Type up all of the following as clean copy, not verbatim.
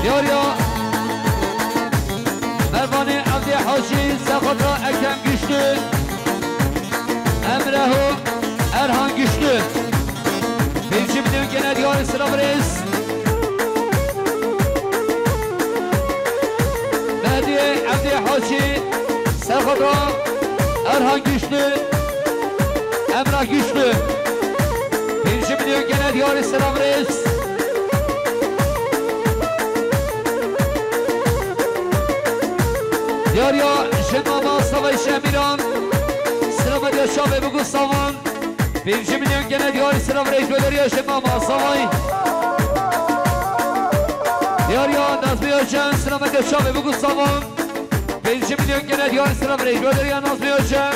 دیاریا مربان عبدی حاجی سخت را اکم گشتو امره و ارهان گشتو 5 میلیون گنه دیار سلام رئیس مهدی عبدی حاجی سخت را ارهان گشتو امره گشتو 5 میلیون گنه دیار سلام رئیس دیاریا شماما سوای شمیران سلام دیا شابه بگو سامان 5 میلیون گنه دیار سلام رئیس دیاریا شماما سوای دیاریا نظمی آجن سلام دیا شابه بگو سامان 5 میلیون گنه دیار سلام رئیس دیاریا نظمی آجن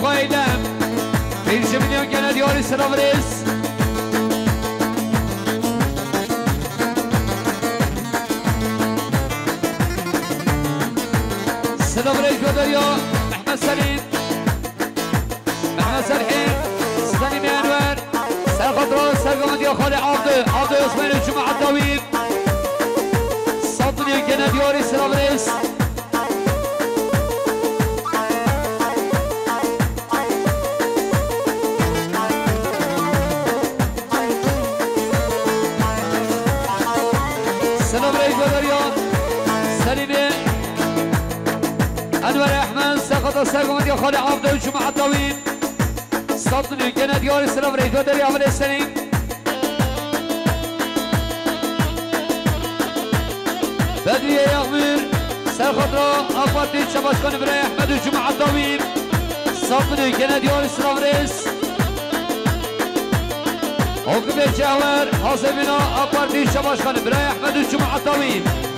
خواهیدم 5 میلیون گنه دیاری سلام رئیس سلام رئیس گداریا محمد سلیم محمد سلیم سلیم انور سرخط را سرگام دیا خاله عبد عثمان جمعه داوید 100 میلیون گنه دیاری سلام رئیس انور احمد سقط سرگم دیا خاله عبد جمعه داوید 100 میلیون گنه دیار سلام رئیس داری اول سلیم بدریه یغمیر سرخط را آفاتی شباشکان برای احمد جمعه داوید 100 میلیون گنه دیار سلام رئیس حکم جوهر حاضرین آفاتی شباشکان برای احمد جمعه داوید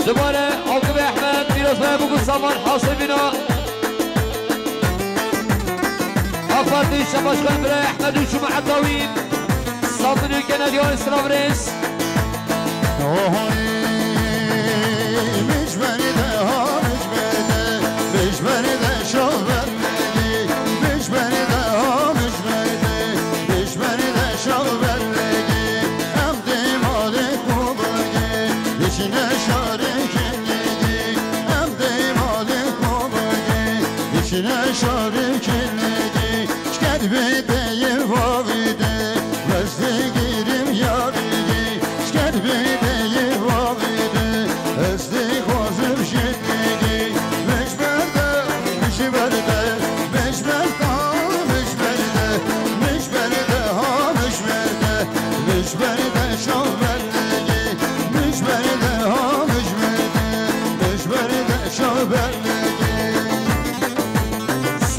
دوباره حکم احمد میراز بگو سامان حاصل بینا آفردی شباشکان برای احمد جمعه داوید 100 میلیون گنه دیار سلام رئیس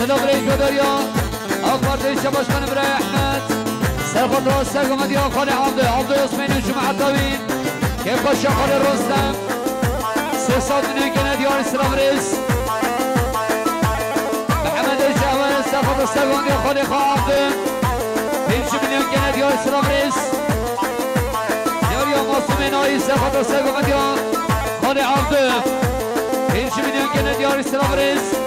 سلام رئیس گداریا آفاردی شباشکان برای احمد سرخط را سرگم دیا خاله عبد عثمان جمعه داوید که کاشا خاله رستم 300 میلیون گنه دیار سلام رئیس محمد جوهر سرخط را سرگم دیا خاله عبد 5 میلیون گنه دیار سلام رئیس دیاریا ماسوم نایی سرخط را سرگم دیا خاله عبد 5 میلیون گنه دیار سلام رئیس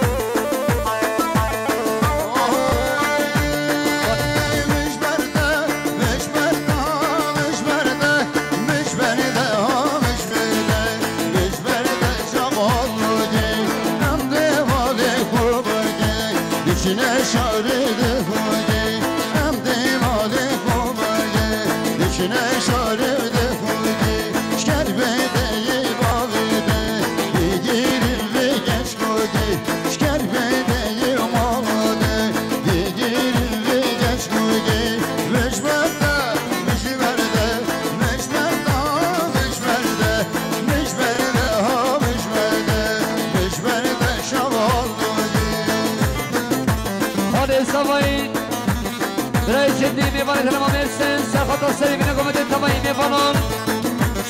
برای جدی میوان تمام مرسن سرخط سری بینه گمت تمایی میوانان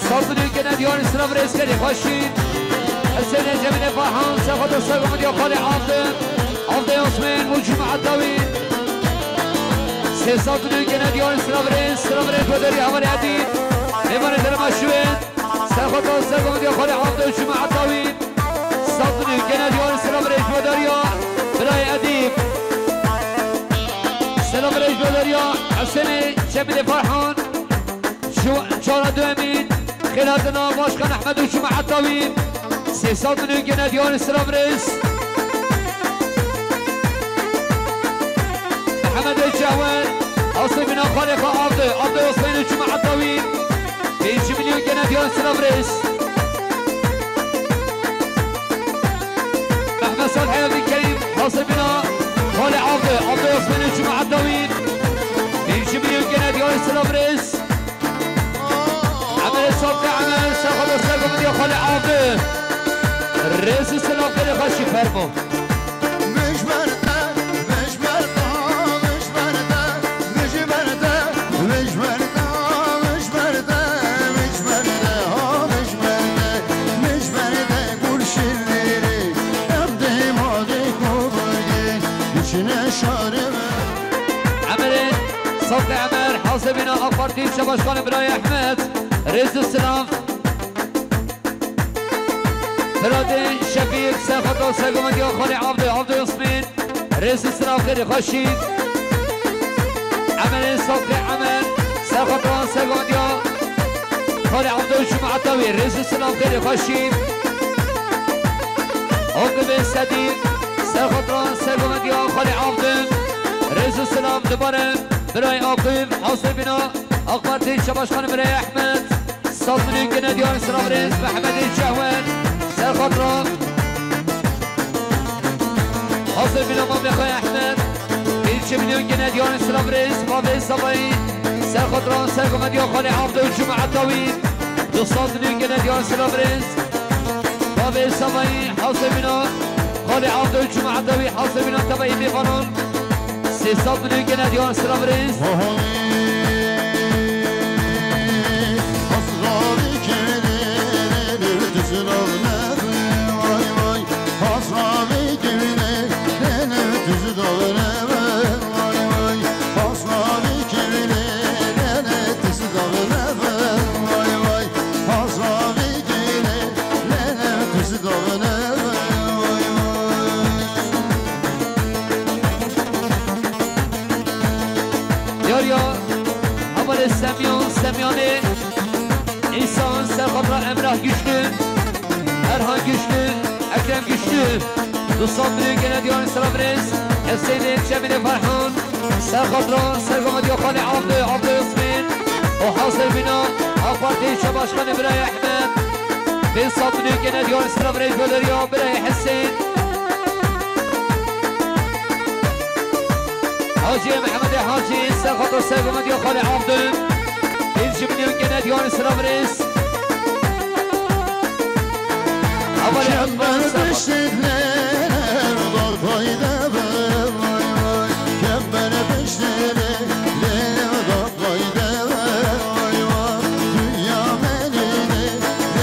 سازنی که ندیان اسلام رئیس کردی خوشید حسین جمعین فرحان سرخط سری گمت یا خالی عبده عثمان موجود معدوی سازنی که ندیان اسلام رئیس بداری عمل عدید میوان تماشوین سرخط سری گمت یا خالی عبده موجود معدوی سازنی که ندیان اسلام رئیس بداری برای عدید سلام رئیس بداریا حسین جمیل فرحان چارا دو امین خلالنا باشقان احمد و شما عطاوین 300 میلیون ندیان سلام رئیس محمد جوان حاصل بنا خالق عبد حسین و شما عطاوین 5 میلیون ندیان سلام رئیس محمد صالح عبد الكريم حاصل بنا خالق عبد حسين الجمعة الدوين 5 مليون جنيه ديال السلام رئيس عمل الصوت عمل ساخذ السلام ديال خالق عبد الرئيس السلام كده خشي فرمو صوت عمر حاسبنا أفر تيم شباشخان براي أحمد رئيس السلام فرادي شفيق ساخطو ساقومت يا خالي عبد ياسمين رئيس السلام خيري خشيد عمل صوت عمر ساخطو ساقومت يا خالي عبد وشمع الطوي رئيس السلام خيري خشيد عقب السديد ساخطو ساقومت يا خالي عبد رئيس السلام دبارم برای آقیب حاصل بنا اقبارتی شباشخان برای احمد 100 میلیون جنيه دیان سلام رئیس محمد جوان سرخطران حاصل بنا ما بخوای احمد 20 میلیون جنيه دیان سلام رئیس بابی صبایی سرخطران سرگمد یا خالی عبد و جمعه طویل 200 میلیون جنيه دیان سلام رئیس بابی صبایی حاصل بنا خالی عبد و جمعه طویل حاصل بنا تبایی میفانون 300 میلیون جنيه دیان سلام رئیس سمیانه ایسان سرخطرا امراه گشتü Erhan güçlü Ekrem güçlü 200 میلیون جنيه دیان سلام رئیس حسین جمیل فرحان سرخطرا سرگمت یا خالی عبد یاسمین و حاصل بنا اقبارتی شباشخان برای احمد 200 میلیون جنيه دیان سلام رئیس بداریا برای حسین حاجی محمد حاجی سرخطرا سرگمت یا خالی عبد 5 میلیون جنيه دیان سلام رئیس Kember beşlikler dar fayda ver vay vay Kember beşlikler dar fayda ver vay vay Dünya menini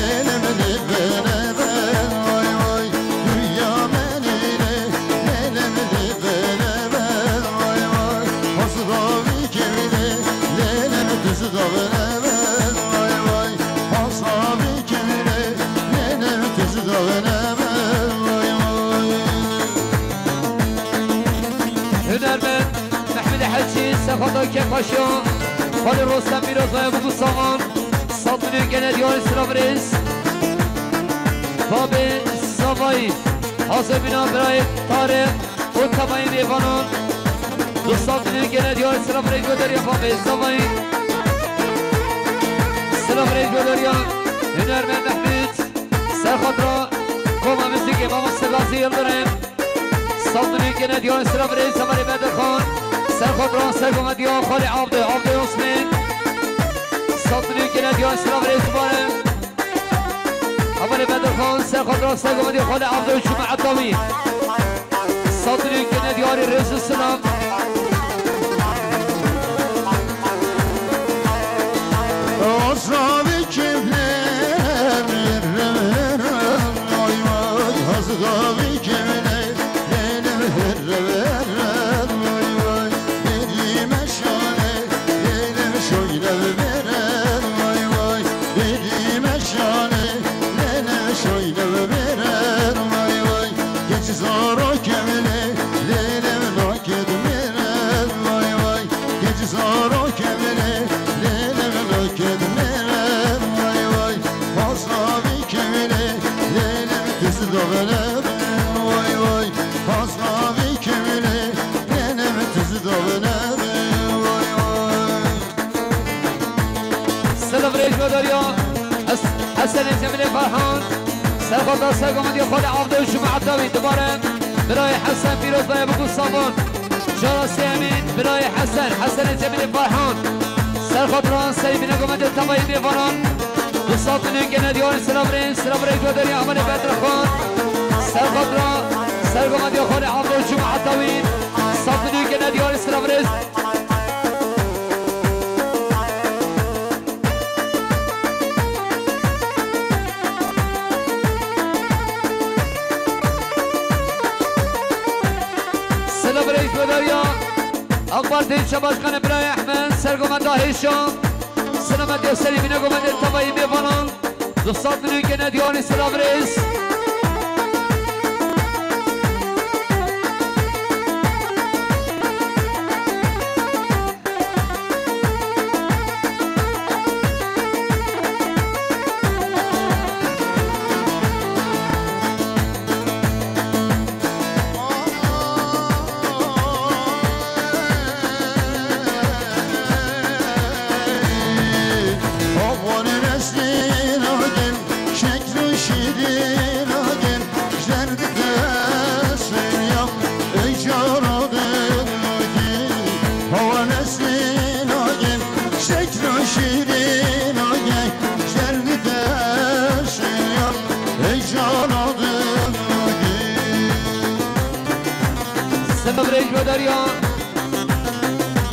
elemini bana ver vay vay Dünya menini elemini bana ver vay vay Hasravi kemini lelemi düzü dağına ver vay vay Hasravi kemini lelemi düzü dağına هنرمند محمد حجی سخاطا که پاشا خال رستم میراز های بگو سامان 100 میلیون جنيه دیان سلام رئیس باب سوایی حاصل بنا برای طارق و تمامی میوانان 200 میلیون جنيه دیان سلام رئیس بداریا باب سوایی سلام رئیس بداریا هنرمند محمد سرخاطرا قوم امسی که امام سلازی یلدرم 100 میلیون جنيه دیان سلام رئیس سماری بدر خان سرخطران سرگمت یا خالی عبد یاسمین 100 میلیون جنيه دیان سلام رئیس باره اول بدر خان سرخطران سرگمت یا خالی عبد و جمعه طویل 100 میلیون جنيه دیان رئیس السلام حسن جمیل فرحان سرخواد سرگمد یا خال عبده و شما عطاوی دوباره برای حسن پیروز برای بگو صابون شراسی امین برای حسن جمیل فرحان سرخواد ران سری بینه گمد تبایی میفران دوستات نگه ندیان سلابرین گودری عمل بدر خان سرخواد ران سرگمد یا خال عبده و شما عطاوی دوستات نگه ندیان سلابرین اخبار دین شباشخانه برای احمد سرگمد هیشم سلامت یا سری بینه گمد تبایی میفران دوستات نگه ندیان سلابرین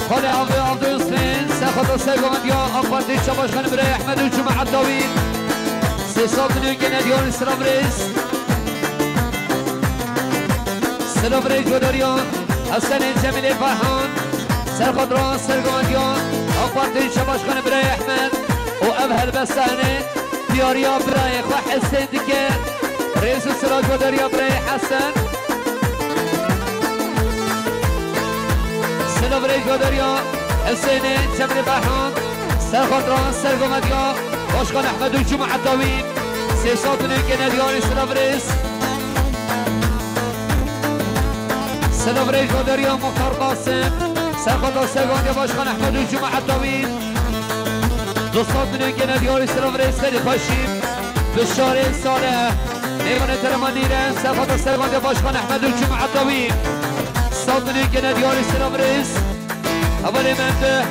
خال عبده حسین سخط سرگمد یا اخبار دین شباشخانه برای احمد و جمع عداوی سیصاب نگه ندیان سلابریز سلابریز گداریان حسن جمیل فرحان سرخط ران سرگمد یا اخبار دین شباشخانه برای احمد و ابهر بستانه دیاریا برای خواه حسین دیگه رئیس سراج گداریا برای حسن سلابریز گداریا حسین جمیل فرحان سرخط ران سرگمد یا باشخان احمد و جمع عداوی سیصاب نگه ندیان سلابریز سلابریز گداریا مختار قاسم سرخط سرگمد یا باشخان احمد و جمع عداوی دوستان نگه ندیان سلابریز سری پاشیم بشار صالح ایوان ترمانیره سرخط سرگمد یا باشخان احمد و جمع عداوی ساطنی که ندیار سلابریز اولی منده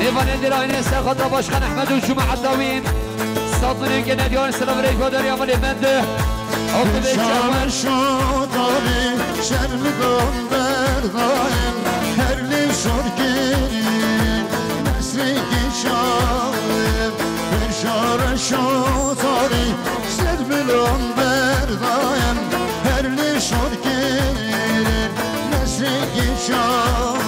ایوان اندراینه سرخط باشخان احمد و جمع عداوین ساطنی که ندیار سلابریز باداری اولی منده شامر شداری شرمگان بردایم هرلی شرگیرین نسلی شایم برشار شداری شرمگان بردایم هرلی شرگیرین نسلی شایم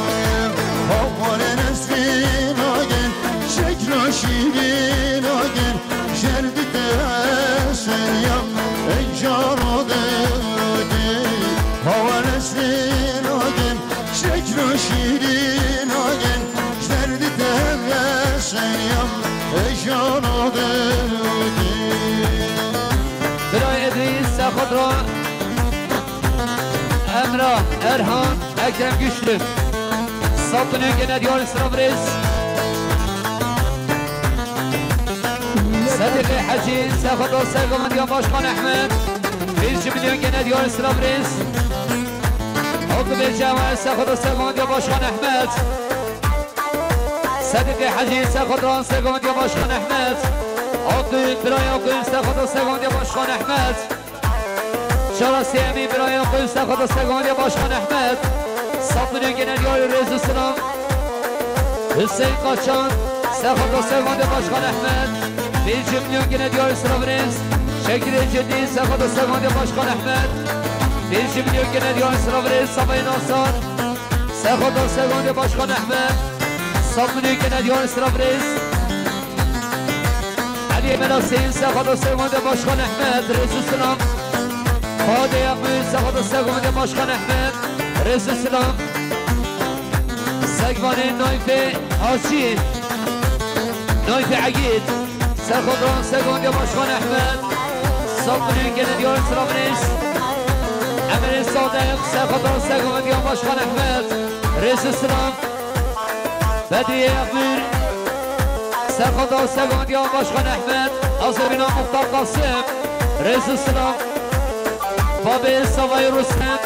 آقار نسلین آگن شکل و شیرین آگن شردی تسریم ای جان دلگی آقار نسلین آگن شکل و شیرین آگن شردی تسریم ای جان دلگی برای ادریس خود را امرا ارهان اکرم güçlü Saltını gene diyor Sırabres Sadiki Hacı Sefado Sergoman diyor Başkan Ahmet 1 milyon gene diyor Sırabres Halkı bir Cemal Sefado Sergoman diyor Başkan Ahmet Sadiki Hacı Sefado Sergoman diyor Başkan Ahmet Halkı bir ayakı Sefado Sergoman diyor Başkan Ahmet شراسي امي برايا قيس تاخذ السقون يا باشخان احمد صبري جنرال رئيس السلام حسين قاچان تاخذ السقون يا باشخان احمد 1 milyon جنرال سلامريز شكل جدي تاخذ السقون يا باشخان احمد 1 milyon جنرال سلامريز صبي ناصر تاخذ السقون يا باشخان احمد صبري جنرال سلامريز علي مناسين تاخذ السقون يا باشخان احمد رئيس السلام خاده یقوی سخواد سگوان باشخان احمد رئیس السلام سگوان نایف آسین نایف عقید سخواد ران سگوان باشخان احمد صابونی که ندیار سلام نیست امر صادق سخواد ران سگوان باشخان احمد رئیس السلام بدری یقوی سرخط آسگان دیان باشخان احمد آزبینا مختار قاسم رئیس السلام باب سوای رستم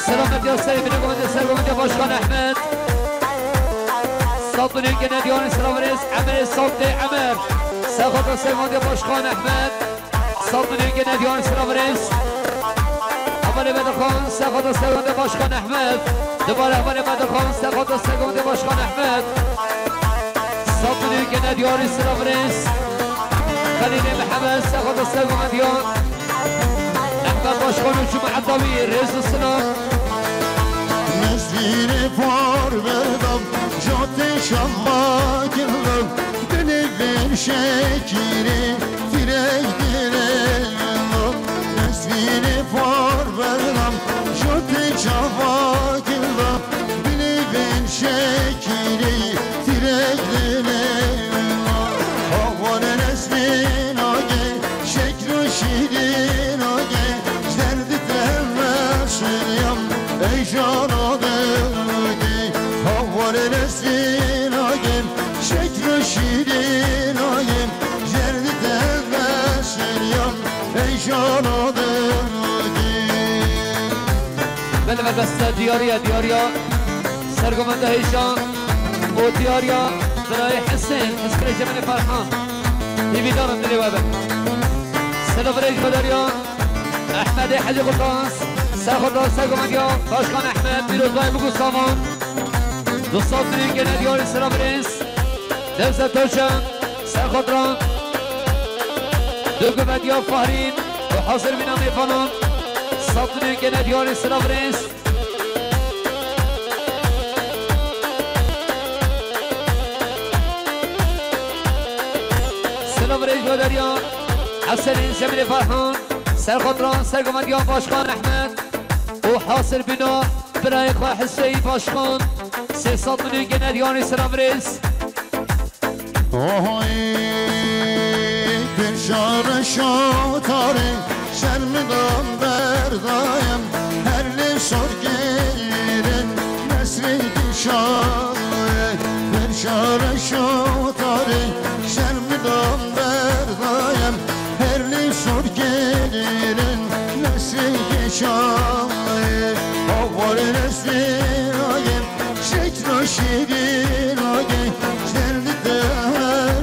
سلامت یا سری بینه گمانده سرگمانده باشخان احمد ساطنین که ندیان سلام رئیس عمر ساطن عمر سرخط آسگان باشخان احمد ساطنین که ندیان سلام رئیس اول بدرخان سرخط آسگان باشخان احمد دوباره اول بدرخان سرخط آسگان باشخان احمد ساطنین که ندیان سلام رئیس خلیل محمد سرخط آسگان دیان احمد باشخان و جمعه طویل رئیس السلام نزدین فار بردم جاده شما گلم دنبین شکری فرک دلم نزدین فار بردم جاده شما گلم دنبین شکری فرک دلم آوان نزدین آگه شکر و شیرین آگه زرد تماشیم ای جان آدمی آوان نسلین آگیم شکر و شیرین آگیم زرد تماشیم ای جان آدمی بله بسته دیاریا سرگمانده هیشان و دیاریا برای حسین اسکر جمعه فرحان دیویدانم دلی بابه سلام ریج بداریا احمد حجی قطاس سرخط سرگمانده باشخان احمد بیروزبای بگو سامان دوستان که ندیار سلام ریز دلزد توشم سرخط ران دوگو بدیا فهرین و حاضر بینام ایفانان ساطنین که ندیار سلام ریز سلام ریز بداریا حسنین زمین فرحان سرخط ران سرگمانده باشخان احمد و حاصل بنا برای خواه حسین باشخان 300 میلیون که ندیانی سلام ریز آهای دلشار شاتاره شرمدان بردایم هر لسار گیرن نسری کشاره دلشار شاتاره شرمدان بردایم هر لسار گیرن نسری کشاره آوار نسری آیم شکر و شیرین آگه زرد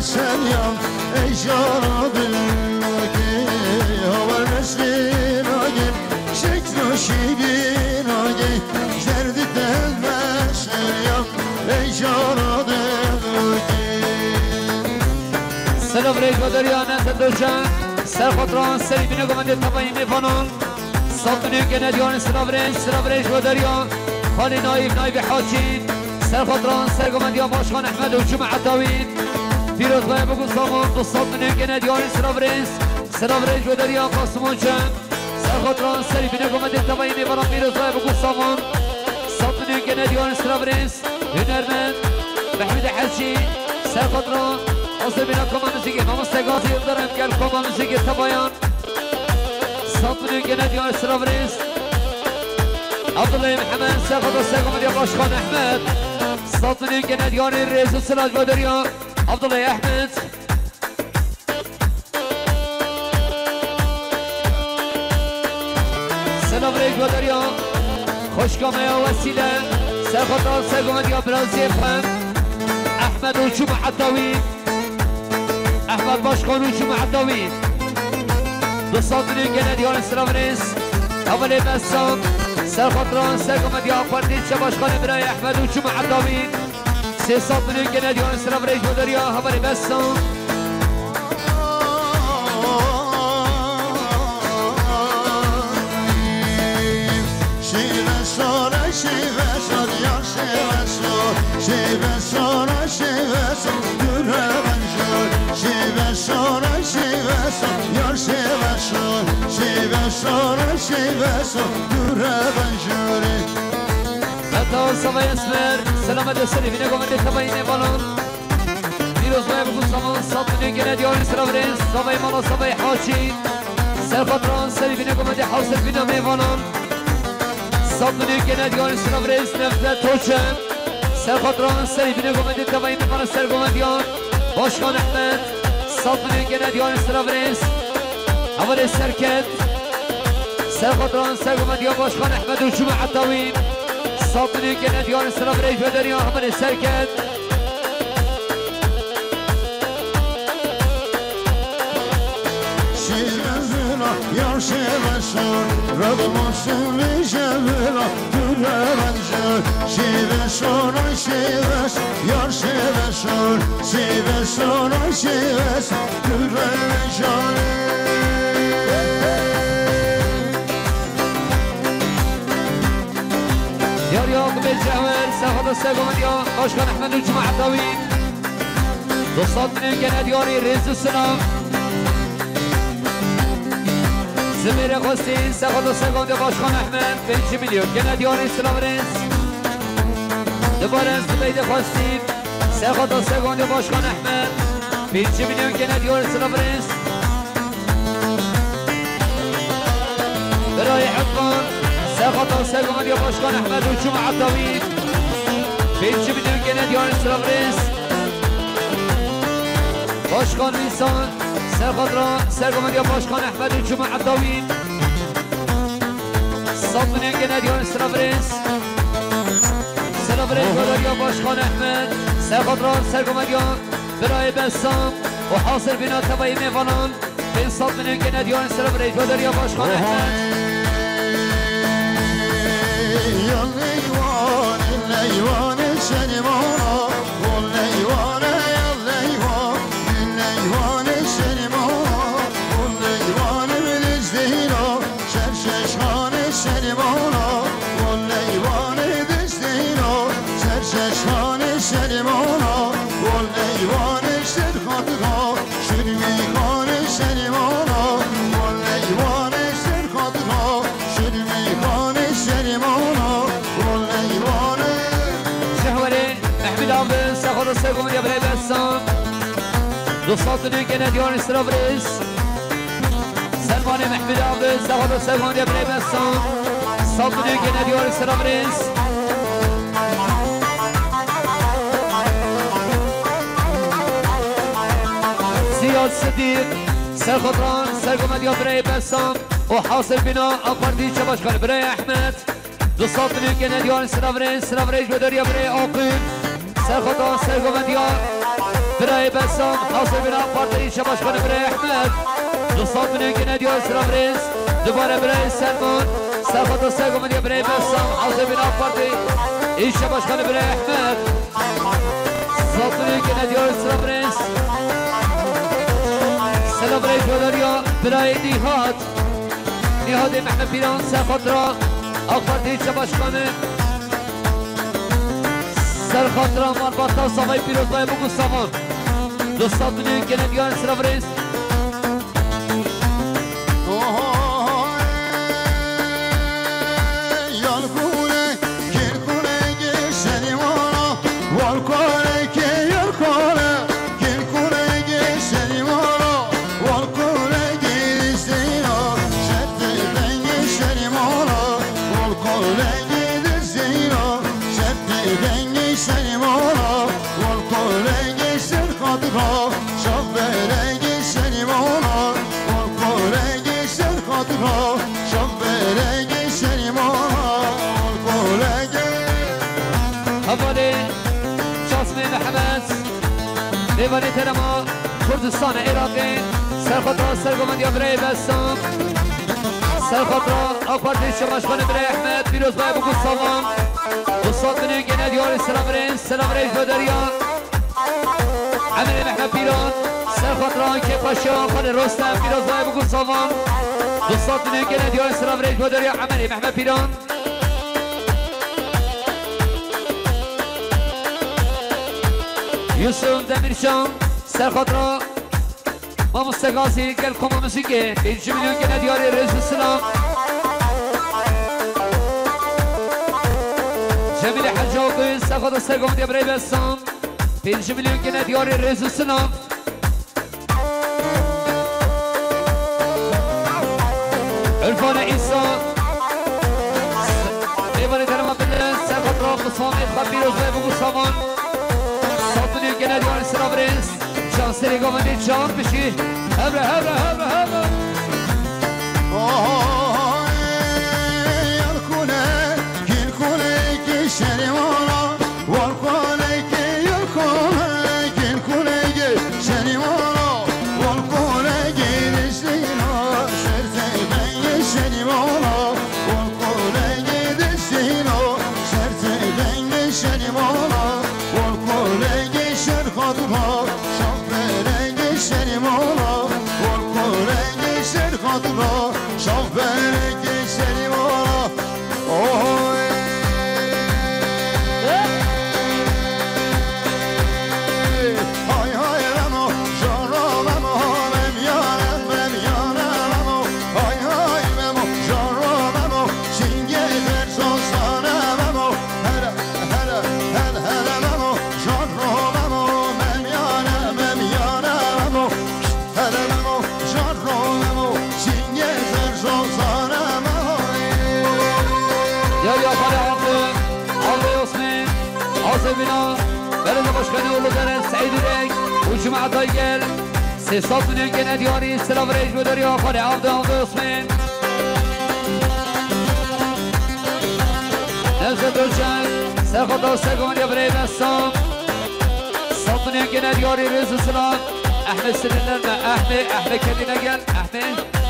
سلیم ای جان دلگه آور نسلین آگه شکر و شیرین آگه زرد سلیم ای جان دلگه سلام ریز بداریا نزد دوشن سرخط ران سری بینه گمانده تبایی میفانان ساطنین که ندیان سلام ریز بداریا خالی نایب حاجی سرخط ران سرگمانده باشخان احمد و جمعه طویل پیروزبای بگو سامان دوستان که ندیان سلام ریز بداریا قاسمون جمع سرخط ران سری بینه گمانده تبایی میفانان پیروزبای بگو سامان ساطنین که ندیان سلام ریز هنرمند محمد حاجی سرخط ران حاضر بنا کمان موسیقی مامستگازی دارم گل کمان موسیقی تبایان ساطنین که ندیان سلام ریز عبدالله محمد سرخط سرگمانده باشخان احمد ساطنین که ندیان رئیس السلاج بداریا عبدالله احمد سلام ریز بداریا خوشگامه و وسیله سرخط سرگمانده برازی فهم احمد و جمعه طویل احمد باشخان و جمعه طویل دو ساطنین که ندیان سلام ریز اول بسام سرخط ران سرگمانده پارتیچه باشخانه برای احمد و جمعه طویل 300 میلیون که ندیان سلام ریج بداریا هواری بستان حتی سوای اسمر سلامت سری بینه گمنده تبایین بالان دیروز باید بگو سامان ساب میلیون که ندیان سلام ریز سوای مالا سوای حاجی سرخطران سری بینه گمنده حاصل بینه میوانان ساب میلیون که ندیان سلام ریز نفت توچن سرخطران سری بینه گمدی تبایی میکنه سرگمدیان باشخان احمد صادمنه گندیان استرابرس اول سرکت سرخطران سرگمدیان باشخان احمد و جمع عطاوین صادمنه گندیان استرابرس و دریان اول سرکت Yar şeveşor, Rabmasın ve şevela, Türevenşor, şeveşor, ay şeveş, Yar şeveşor, şeveşor, ay şeveş, Türevenşor. Yar Yakup el-Cevher, Sefada Segomediya, Başkan Ahmed Ucuma Hattavi, Dostat Münken Edyari, Rezu Sınav, زمیر خواستین سخت و سگانده باشخان احمد 5 میلیون گندیان اسلام رنس دوباره از بید خواستین سخت و سگانده باشخان احمد 5 میلیون گندیان اسلام رنس برای حقان سخت و سگانده باشخان احمد و جمع عطاوی 5 میلیون گندیان اسلام رنس باشخان ویسان سرخطران سرگمدیا باشخان احمد جمع عطاوین صادمنه گندیان سرابرس گداریا باشخان احمد سرخطران سرگمدیا برای بسام و حاصل بنا تبایی میوانان به صادمنه گندیان سرابرس گداریا باشخان احمد یا لیوان لیوان شنیوانا و لیوان یا لیوان لیوان شنیوانا و لیوان بلزدینا شرششخان شنیوانا و لیوان دزدینا شرششخان شنیوانا و لیوان شرخاتها شرمیخان شنیوانا و لیوان شرخاتها شرمیخان شنیوانا و لیوان شهوره محمد عبد سخر سگم یا برای بسام دوستات گندیان استرابرس سلمان محمد عبد سخر سگم یا برای بسام صادمنه گندیان استرابرس زیاد صدیق سرخطران سرگم یا برای بسام و حاصل بنا اپاردی چه باشکار برای احمد دوستات گندیان استرابرس سرابرس بداریا برای آقل سرخطران سرگم یا برای بسام حاصل بنا اپاردی چه باشکار برای احمد دوستات گندیان استرابرس دوباره برای سلمان سرخطران سرگم یا برای بسام حاصل بنا اپاردی این چه باشکار برای احمد دوستات گندیان استرابرس سلام برای جوداریا برای نیهاد محمد پیران سرخطران آقاردی چه باشکانه سرخطران مرباطا سامای پیروز بای بگو سامان دوستات بینید گندیان سرابرس حوالی شاسمه محمد دیوانی ترما کردستان عراقی سرخطران سرگمند یا برای بسام سرخطران آقاردی شماشخان برای احمد پیروز بای بگو سلام دوستات بینید گندیان سلام ریز بداریا عمل محمد پیران سرخطران که پاشا خان رستم پیروز بای بگو سلام دوستات بینید گندیان سلام ریز بداریا عمل محمد پیران یوسف دمیرشان سرخطران ما مستقاسی گل کما موسیقی 5 میلیون گندیاری رئیس سلام جمیل حجاقی سرخطران سرگمند برای بسام 5 میلیون گندیاری رئیس سلام عرفان عیسی دیوانی درما بله سرخطران قسمانی آخر پیروز باید بگو سامان ساتونی که ندیان سلام ریز جان سری گامنی جان بشی هبره هبره هبره هبره شاف برگ سری مالا های های رمو جارو ممو ممیانم ممو های های ممو جارو ممو چینگه در سوزانم ممو هره هره هره هره ممو جارو ممو ممیانم ممو هره ممو جارو ممو چینگه در سوزانم یا خاله عبد عثمان عاصم بنا بلد باشکنی اولو داره سعید رنگ و جمعه دایگل 300 میلیون که ندیاری سلام ریج بداری یا خاله عبد عثمان نزد دوچن سرخطا سرگان یا برای بستان 100 میلیون که ندیاری رزو سلام احمد سلندر احمد کردی نگل احمد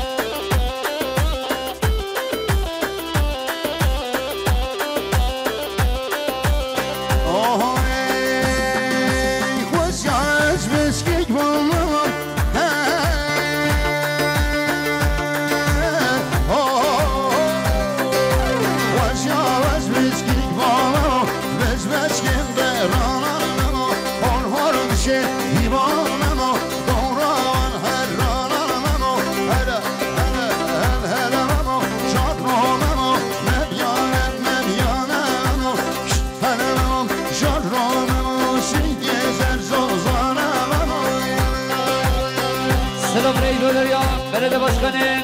بلد باشکنه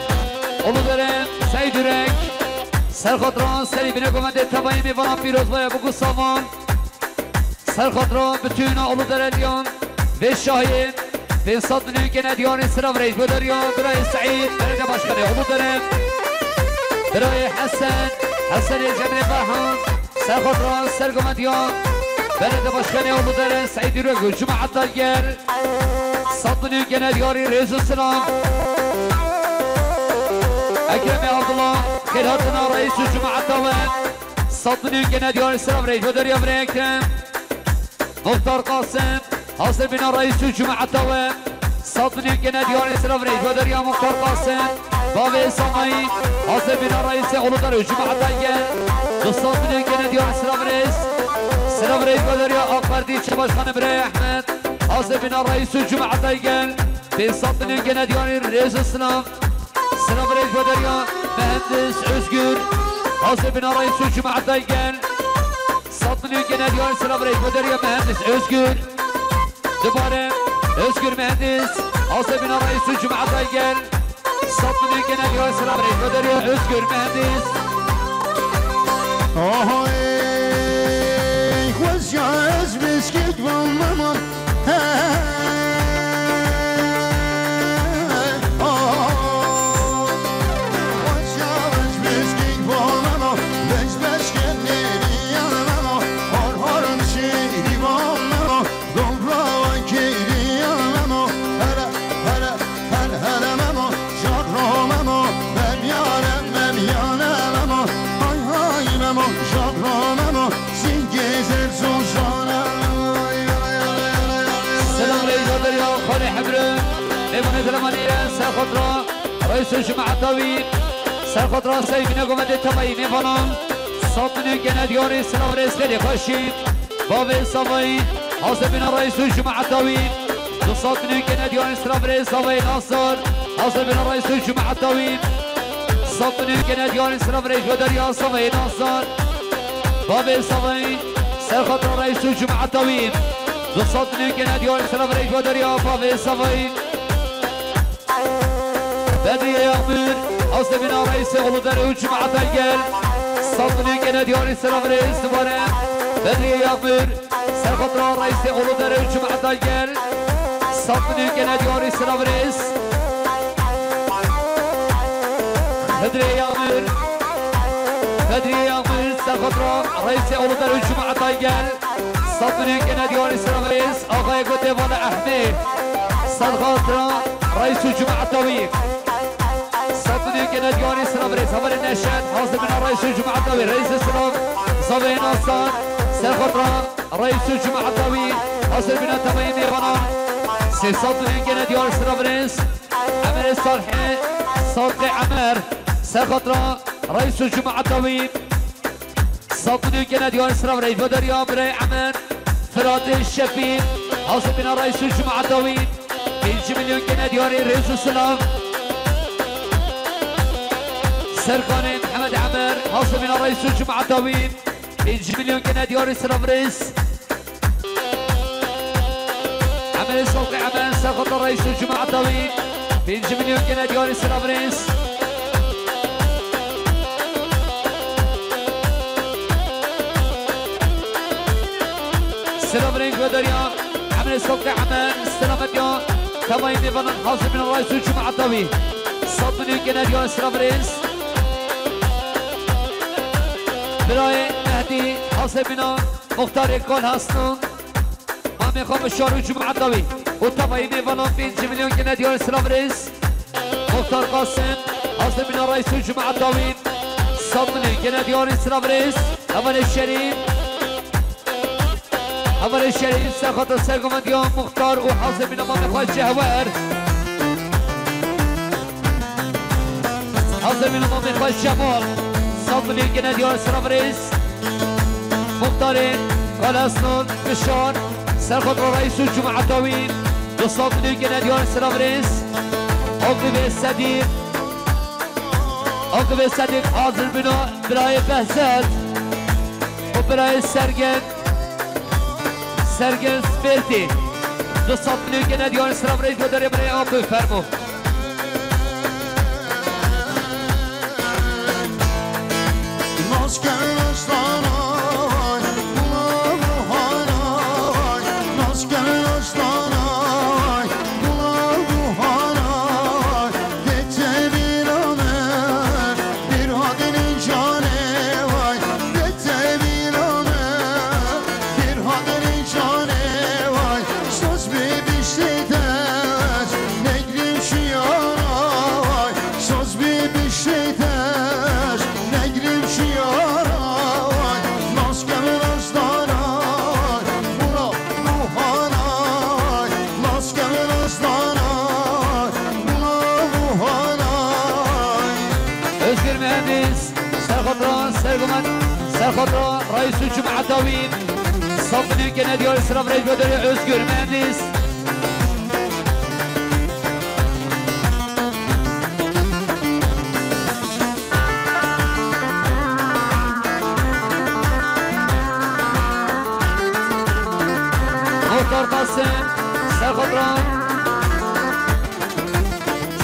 اولو داره سعید رنگ سرخاطران سری بینه گمنده تبایی میوانم پیروز باید بگو سامان سرخاطران بتونه اولو داره لیان به شاهین 500 میلیون که ندیان سلام ریج بداریان برای سعید بلد باشکنه اولو داره برای حسن جمعه فرحان سرخاطران سرگمندیان بلد باشکنه اولو داره سعید رنگ جمعه دالگر 100 میلیون که ندیاری ریز و سلام اکرم عبدالله خیلاتنا رئیس جمعه داوم 100 میلیون که ندیاری سلام ریج بداری امره اکرم مختار قاسم حاصل بنا رئیس جمعه داوم 100 میلیون که ندیاری سلام ریج بداری مختار قاسم بابی سامایی حاصل بنا رئیس اولودار جمعه داوم 200 میلیون که ندیاری سلام ریج بداری آقاردی چباشخانه برای احمد حاضر بنا رئیس جمعه دایگل 500 میلیون که ندیاری ریز اسلام سلام ریج بداریا مهندس özgür حاضر بنا رئیس جمعه دایگل 100 میلیون که ندیاری سلام ریج بداریا مهندس özgür دوباره özgür مهندس حاضر بنا رئیس جمعه دایگل 100 میلیون که ندیاری سلام ریج بداریا özgür مهندس خوش از بسکیت و مامان سرخطران رئیس جمعه داوید سرخطران سیبینه گمده تبایی میفانم 100 میلیون که ندیاری سلام ریز خیلی خوشید باب سامایی حاضر بنا رئیس جمعه داوید 200 میلیون که ندیاری سلام ریز آوی ناصر حاضر بنا رئیس جمعه داوید 100 میلیون که ندیاری سلام ریز بداری آسامای ناصر باب سامایی سرخطران رئیس جمعه داوید 200 میلیون که ندیاری سلام ریز بداری باب سامایی بدرية يغمر حسن بنا رئيس اولودار جمعة الجل 100 میلیون که ندیاری سلام ریز دوباره بدري يامر سرخطرة رئيس أولو داري وجمع دايجل صابني كنا ديوري سرابريس بدري يامر سرخطرة رئيس أولو داري وجمع دايجل صابني كنا ديوري سرابريس آقای گوتوان احمد سرخطرة رئيس وجمع داويق صابني كنا ديوري سرابريس أول النشاد حاضر من رئيس وجمع داويق رئيس السلام صابين أصان سرخطرة رئيس وجمع داويق حاضر من تميمي غنان صابني كنا ديوري سرابريس عمر الصالحي صالحي عمر سرخطرة رئيس وجمع داويق صابني كنا ديوري سرابريس بدر يا بري عمر فراد الشفيق حاصل بنا رئيس الجمعة الدويل 5 مليون جنيه دياري رئيس السلام سرقاني محمد عمر حاصل بنا رئيس الجمعة الدويل 5 مليون جنيه دياري سرابريس عمل الصوتي عمل سقط رئيس الجمعة الدويل 5 مليون جنيه دياري سرابريس سلامرينك بدريا عمل الصوت عمل سلامت يا تمايم بنا حاصل من الرئيس الجمعة الطويل صدني كناديو سلامرينس براي مهدي حاصل بنا مختار الكل هستون ما ميخوام الشهر الجمعة الطويل وتمايم بنا 5 مليون كناديو سلامرينس مختار قاسم حاصل من الرئيس الجمعة الطويل صدني كناديو سلامرينس أول الشريف أول الشريف سقط السرقم اليوم مختار وحاصل من أمام إخوة الشهوار حاصل من أمام إخوة الشمال صدني كناديون سرابريس مختارين قلاسنون بشار سرقط رئيس الجمعة الطويل صدني كناديون سرابريس عقب الصديق حاضر بنا براي بهزات وبراي السرقن سرگن سپرتی 200 مليون جنيه ديار سرابريس بدري برای آب فرمو سرخطرة رئيس الجمعة الطويل صدني كناديو سرابريس بدري عسكر مهندس مختار قاسم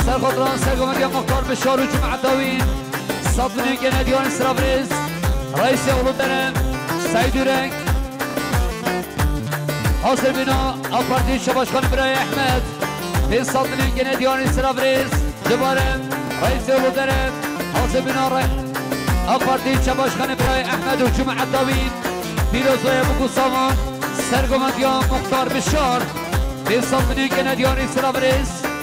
سرخطرة سرقم مختار بشار الجمعة الطويل صدني كناديو سرابريس رئيس أولو درم سعيد رنگ حاصل بنا أفردي شباشخان براي أحمد في صدني كناديون سرابريس جبارم رئيس أولو درم حاصل بنا أفردي شباشخان براي أحمد وجمعة الطويل فيروز ويبوكو سامان سرقم ديان مختار بشار في صدني كناديون سرابريس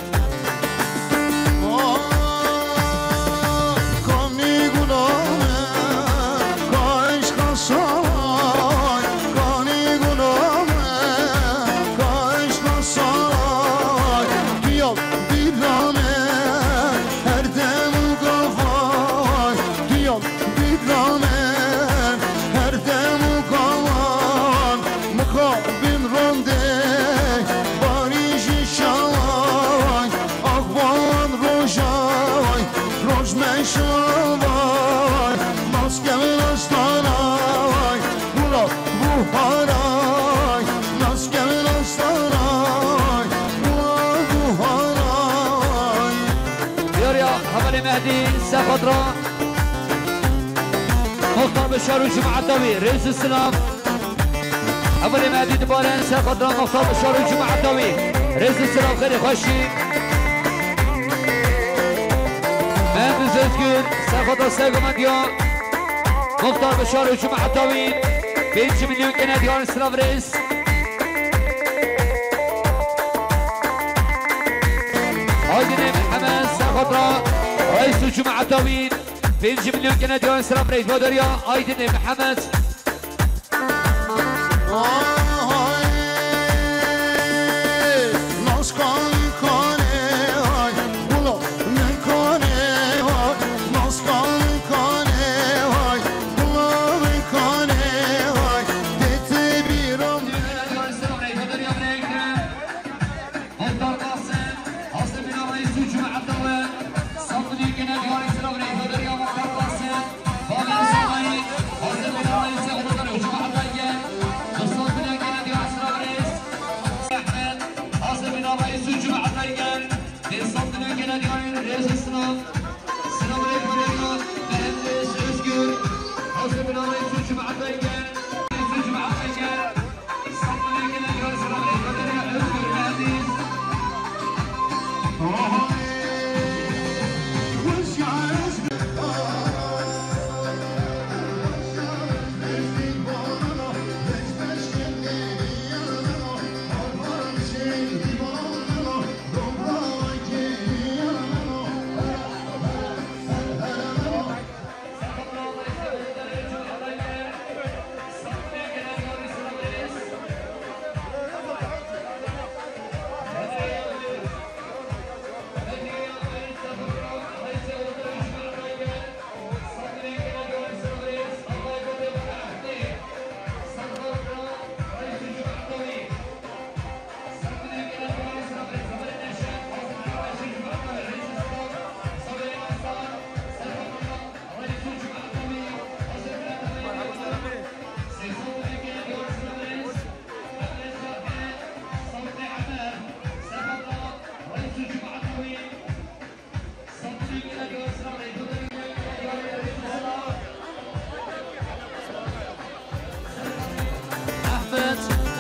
سخطرة مختار بشار الجمعة الطويل رئيس السلام اول مهدی دوباره سرخط را مختار بشار جمعه داوی رئیس السلام خیلی خوشی مهدی زدگیر سرخط را سرگمندیان مختار بشار جمعه داوی 5 میلیون کنادیان سلام رئیس آیدین محمد سرخط را رئیس جمعه داوی 5 میلیون کنادیان سلام رئیس بادریا آیدین محمد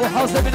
وحاسب من